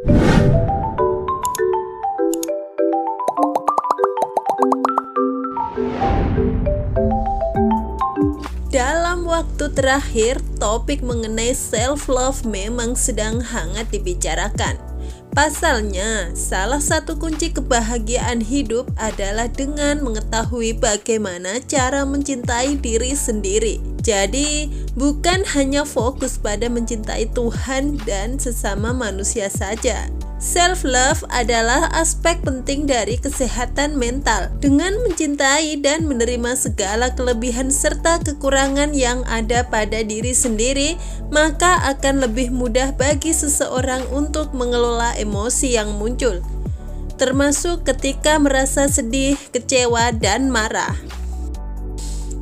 Dalam waktu terakhir, topik mengenai self-love memang sedang hangat dibicarakan. Pasalnya, salah satu kunci kebahagiaan hidup adalah dengan mengetahui bagaimana cara mencintai diri sendiri. Jadi, bukan hanya fokus pada mencintai Tuhan dan sesama manusia saja. Self-love adalah aspek penting dari kesehatan mental. Dengan mencintai dan menerima segala kelebihan serta kekurangan yang ada pada diri sendiri, maka akan lebih mudah bagi seseorang untuk mengelola emosi yang muncul, termasuk ketika merasa sedih, kecewa, dan marah.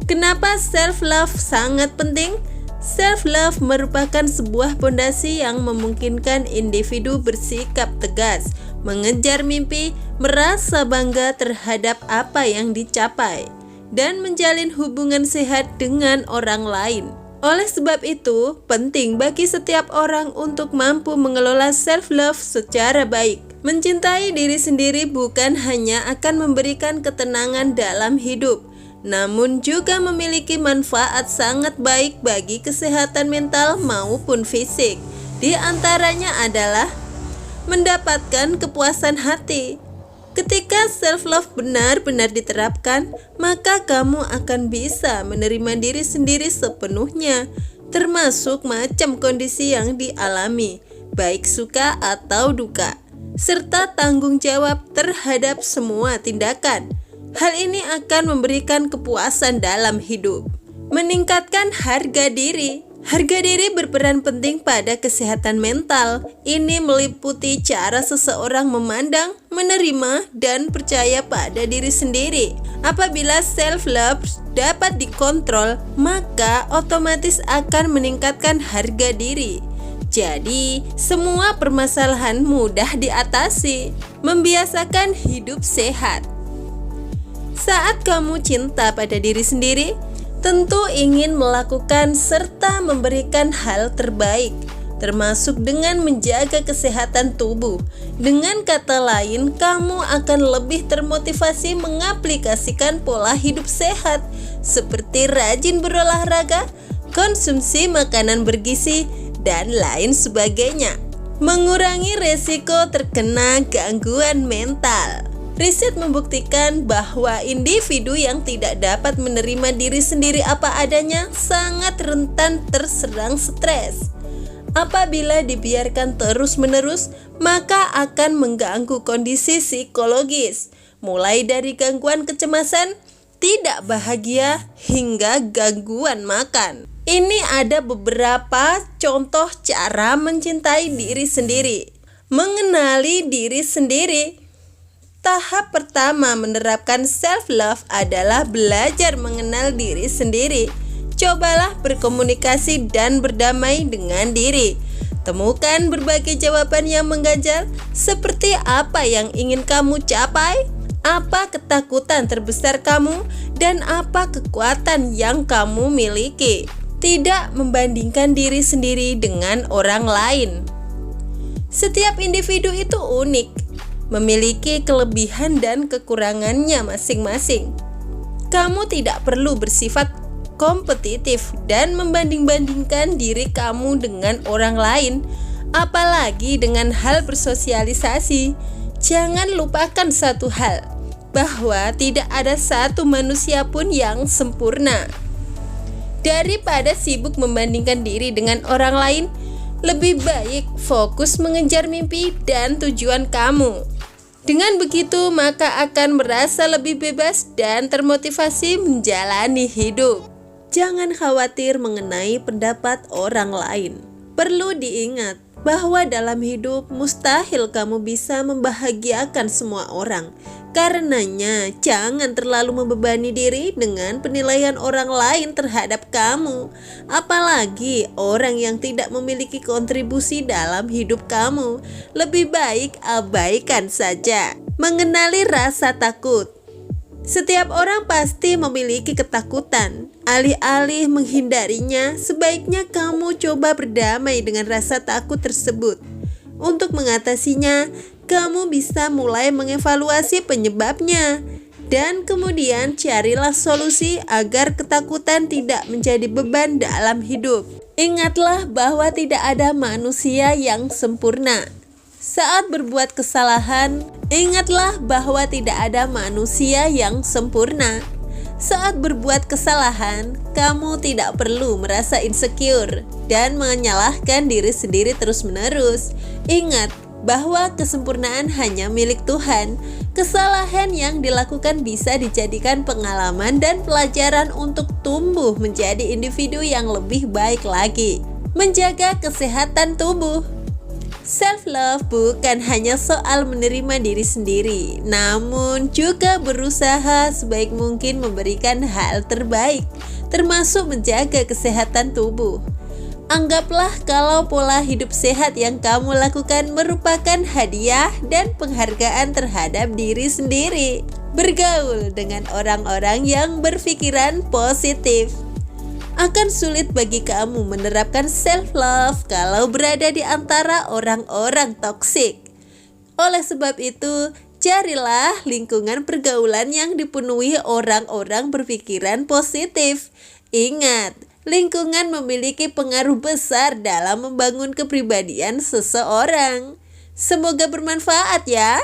Kenapa self-love sangat penting? Self-love merupakan sebuah fondasi yang memungkinkan individu bersikap tegas, mengejar mimpi, merasa bangga terhadap apa yang dicapai, dan menjalin hubungan sehat dengan orang lain. Oleh sebab itu, penting bagi setiap orang untuk mampu mengelola self-love secara baik. Mencintai diri sendiri bukan hanya akan memberikan ketenangan dalam hidup, namun juga memiliki manfaat sangat baik bagi kesehatan mental maupun fisik. Di antaranya adalah mendapatkan kepuasan hati. Ketika self-love benar-benar diterapkan, maka kamu akan bisa menerima diri sendiri sepenuhnya, termasuk macam kondisi yang dialami, baik suka atau duka, serta tanggung jawab terhadap semua tindakan. Hal ini akan memberikan kepuasan dalam hidup. Meningkatkan harga diri. Harga diri berperan penting pada kesehatan mental. Ini meliputi cara seseorang memandang, menerima, dan percaya pada diri sendiri. Apabila self-love dapat dikontrol, maka otomatis akan meningkatkan harga diri. Jadi, semua permasalahan mudah diatasi. Membiasakan hidup sehat. Saat kamu cinta pada diri sendiri, tentu ingin melakukan serta memberikan hal terbaik, termasuk dengan menjaga kesehatan tubuh. Dengan kata lain, kamu akan lebih termotivasi mengaplikasikan pola hidup sehat, seperti rajin berolahraga, konsumsi makanan bergizi, dan lain sebagainya. Mengurangi resiko terkena gangguan mental. Riset membuktikan bahwa individu yang tidak dapat menerima diri sendiri apa adanya sangat rentan terserang stres. Apabila dibiarkan terus-menerus, maka akan mengganggu kondisi psikologis, mulai dari gangguan kecemasan, tidak bahagia, hingga gangguan makan. Ini ada beberapa contoh cara mencintai diri sendiri. Mengenali diri sendiri. Tahap pertama menerapkan self-love adalah belajar mengenal diri sendiri. Cobalah berkomunikasi dan berdamai dengan diri. Temukan berbagai jawaban yang mengganjal, seperti apa yang ingin kamu capai, apa ketakutan terbesar kamu, dan apa kekuatan yang kamu miliki. Tidak membandingkan diri sendiri dengan orang lain. Setiap individu itu unik, memiliki kelebihan dan kekurangannya masing-masing. Kamu tidak perlu bersifat kompetitif dan membanding-bandingkan diri kamu dengan orang lain, apalagi dengan hal bersosialisasi. Jangan lupakan satu hal, bahwa tidak ada satu manusia pun yang sempurna. Daripada sibuk membandingkan diri dengan orang lain, lebih baik fokus mengejar mimpi dan tujuan kamu. Dengan begitu, maka akan merasa lebih bebas dan termotivasi menjalani hidup. Jangan khawatir mengenai pendapat orang lain. Perlu diingat bahwa dalam hidup mustahil kamu bisa membahagiakan semua orang. Karenanya, jangan terlalu membebani diri dengan penilaian orang lain terhadap kamu, apalagi orang yang tidak memiliki kontribusi dalam hidup kamu. Lebih baik abaikan saja. Mengenali rasa takut. Setiap orang pasti memiliki ketakutan. Alih-alih menghindarinya, sebaiknya kamu coba berdamai dengan rasa takut tersebut. Untuk mengatasinya, kamu bisa mulai mengevaluasi penyebabnya dan kemudian carilah solusi agar ketakutan tidak menjadi beban dalam hidup. Ingatlah bahwa tidak ada manusia yang sempurna. Saat berbuat kesalahan, ingatlah bahwa tidak ada manusia yang sempurna. Saat berbuat kesalahan, kamu tidak perlu merasa insecure dan menyalahkan diri sendiri terus-menerus. Ingat bahwa kesempurnaan hanya milik Tuhan. Kesalahan yang dilakukan bisa dijadikan pengalaman dan pelajaran untuk tumbuh menjadi individu yang lebih baik lagi. Menjaga kesehatan tubuh. Self-love bukan hanya soal menerima diri sendiri, namun juga berusaha sebaik mungkin memberikan hal terbaik, termasuk menjaga kesehatan tubuh. Anggaplah kalau pola hidup sehat yang kamu lakukan merupakan hadiah dan penghargaan terhadap diri sendiri. Bergaul dengan orang-orang yang berpikiran positif. Akan sulit bagi kamu menerapkan self-love kalau berada di antara orang-orang toksik. Oleh sebab itu, carilah lingkungan pergaulan yang dipenuhi orang-orang berpikiran positif. Ingat, lingkungan memiliki pengaruh besar dalam membangun kepribadian seseorang. Semoga bermanfaat ya.